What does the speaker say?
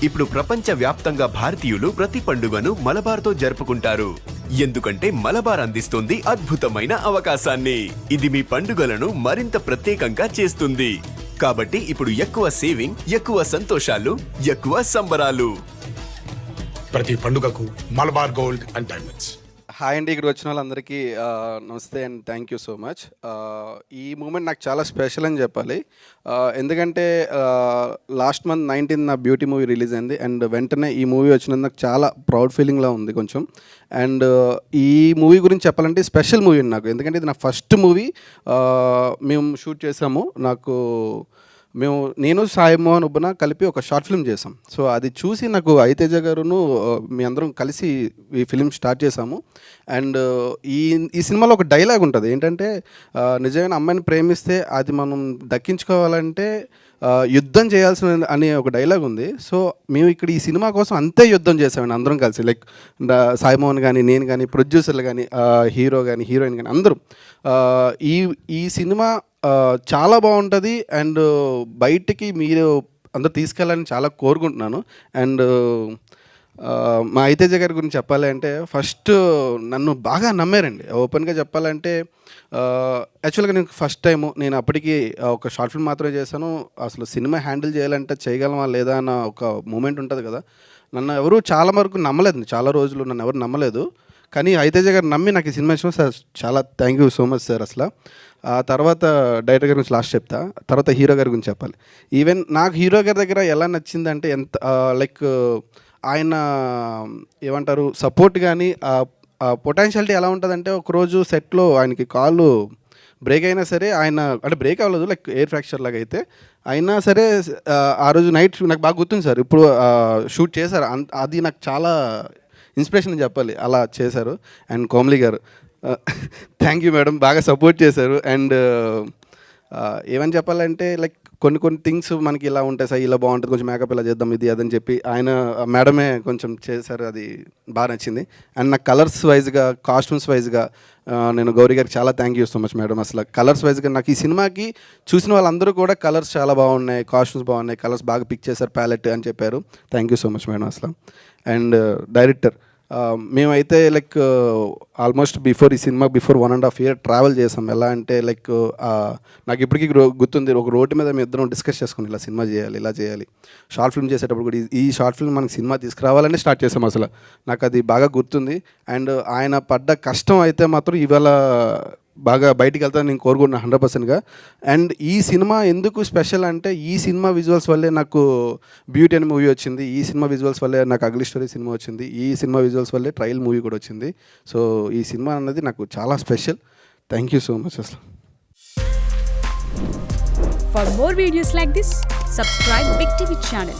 ఇప్పుడు ప్రపంచ వ్యాప్తంగా భారతీయులు ప్రతి పండుగను మలబార్తో జరుపుకుంటారు. ఎందుకంటే మలబార్ అందిస్తుంది అద్భుతమైన అవకాశాన్ని. ఇది మీ పండుగలను మరింత ప్రత్యేకంగా చేస్తుంది. కాబట్టి ఇప్పుడు ఎక్కువ సేవింగ్, ఎక్కువ సంతోషాలు, ఎక్కువ సంబరాలు. ప్రతి పండుగకు Malabar gold and diamonds. Hi అండి, ఇక్కడికి వచ్చిన వాళ్ళందరికీ నమస్తే and thank you so much. ఈ మూమెంట్ నాకు చాలా స్పెషల్ అని చెప్పాలి. ఎందుకంటే లాస్ట్ మంత్ 19 నా బ్యూటీ మూవీ రిలీజ్ అయింది అండ్ వెంటనే ఈ మూవీ వచ్చినందుకు నాకు చాలా ప్రౌడ్ ఫీలింగ్లా ఉంది కొంచెం. అండ్ ఈ మూవీ గురించి చెప్పాలంటే స్పెషల్ మూవీ నాకు, ఎందుకంటే ఇది నా ఫస్ట్ మూవీ. మేము షూట్ చేసాము. నేను సాయి మోహన్ ఉబ్బన కలిపి ఒక షార్ట్ ఫిల్మ్ చేసాం. సో అది చూసి నాకు ఐతేజ గారును మీ అందరం కలిసి ఈ ఫిలిం స్టార్ట్ చేసాము. అండ్ ఈ సినిమాలో ఒక డైలాగ్ ఉంటుంది ఏంటంటే, నిజమైన అమ్మాయిని ప్రేమిస్తే అది మనం దక్కించుకోవాలంటే యుద్ధం చేయాల్సిన అనే ఒక డైలాగ్ ఉంది. సో మేము ఇక్కడ ఈ సినిమా కోసం అంతే యుద్ధం చేసామండి అందరం కలిసి. లైక్ సాయి మోహన్ కానీ, నేను కానీ, ప్రొడ్యూసర్లు కానీ, హీరో కానీ, హీరోయిన్ కానీ అందరం. ఈ సినిమా చాలా బాగుంటుంది అండ్ బయటికి మీరు అందరూ తీసుకెళ్ళాలని చాలా కోరుకుంటున్నాను. అండ్ మా ఐతేజ గారి గురించి చెప్పాలి అంటే, ఫస్ట్ నన్ను బాగా నమ్మారండి. ఓపెన్గా చెప్పాలంటే యాక్చువల్గా నేను ఫస్ట్ టైము, నేను అప్పటికి ఒక షార్ట్ ఫిల్మ్ మాత్రమే చేశాను. అసలు సినిమా హ్యాండిల్ చేయాలంటే చేయగలమా లేదా అన్న ఒక మూమెంట్ ఉంటుంది కదా. నన్ను ఎవరు చాలా వరకు నమ్మలేదు, చాలా రోజులు నన్ను ఎవరు నమ్మలేదు. కానీ ఐతేజ గారు నమ్మి నాకు ఈ సినిమా ఇచ్చిన సార్ చాలా thank you so much sir. అసలు ఆ తర్వాత డైరెక్టర్ గారి గురించి లాస్ట్ చెప్తా, తర్వాత హీరో గారి గురించి చెప్పాలి. ఈవెన్ నాకు హీరో గారి దగ్గర ఎలా నచ్చిందంటే, ఎంత లైక్ ఆయన ఏమంటారు సపోర్ట్ కానీ పొటెన్షియాలిటీ ఎలా ఉంటుందంటే, ఒకరోజు సెట్లో ఆయనకి కాలు బ్రేక్ అయినా సరే, ఆయన అంటే బ్రేక్ అవ్వలేదు, లైక్ ఎయిర్ ఫ్రాక్చర్ లాగా అయితే అయినా సరే ఆ రోజు నైట్ నాకు బాగా గుర్తుంది సార్. ఇప్పుడు షూట్ చేశారు, అది నాకు చాలా ఇన్స్పిరేషన్ అని చెప్పాలి, అలా చేశారు. అండ్ కోమలి గారు థ్యాంక్ యూ మేడం, బాగా సపోర్ట్ చేశారు. అండ్ ఏమని చెప్పాలంటే, లైక్ కొన్ని థింగ్స్ మనకి ఇలా ఉంటాయి సార్, ఇలా బాగుంటుంది, కొంచెం మేకప్ ఇలా చేద్దాం, ఇది అదని చెప్పి ఆయన మేడమే కొంచెం చేశారు, అది బాగా నచ్చింది. అండ్ నాకు కలర్స్ వైజ్గా, కాస్ట్యూమ్స్ వైజ్గా నేను గౌరీ గారికి చాలా thank you so much madam. అసలు కలర్స్ వైజ్గా నాకు ఈ సినిమాకి చూసిన వాళ్ళందరూ కూడా కలర్స్ చాలా బాగున్నాయి, కాస్ట్యూమ్స్ బాగున్నాయి, కలర్స్ బాగా పిక్ చేశారు, ప్యాలెట్ అని చెప్పారు. Thank you so much madam అసలు. అండ్ డైరెక్టర్, మేమైతే లైక్ ఆల్మోస్ట్ ఈ సినిమా బిఫోర్ 1.5 year ట్రావెల్ చేసాం. ఎలా అంటే లైక్ నాకు ఇప్పటికీ గుర్తుంది, ఒక రోడ్డు మీద మేము ఇద్దరం డిస్కస్ చేసుకుని ఇలా సినిమా చేయాలి, ఇలా చేయాలి. షార్ట్ ఫిల్మ్ చేసేటప్పుడు కూడా ఈ షార్ట్ ఫిల్మ్ మనకి సినిమా తీసుకురావాలని స్టార్ట్ చేసాం. అసలు నాకు అది బాగా గుర్తుంది. అండ్ ఆయన పడ్డ కష్టం అయితే మాత్రం ఇవాళ బాగా బయటికి వెళ్తాను నేను కోరుకుంటున్నాను 100%గా. అండ్ ఈ సినిమా ఎందుకు స్పెషల్ అంటే, ఈ సినిమా విజువల్స్ వల్లే నాకు బ్యూటీ అనే మూవీ వచ్చింది, ఈ సినిమా విజువల్స్ వల్లే నాకు అగ్లీ స్టోరీ సినిమా వచ్చింది, ఈ సినిమా విజువల్స్ వల్లే ట్రయల్ మూవీ కూడా వచ్చింది. సో ఈ సినిమా అన్నది నాకు చాలా special. Thank you so much అసలు. For more videos like this, subscribe Big TV channel.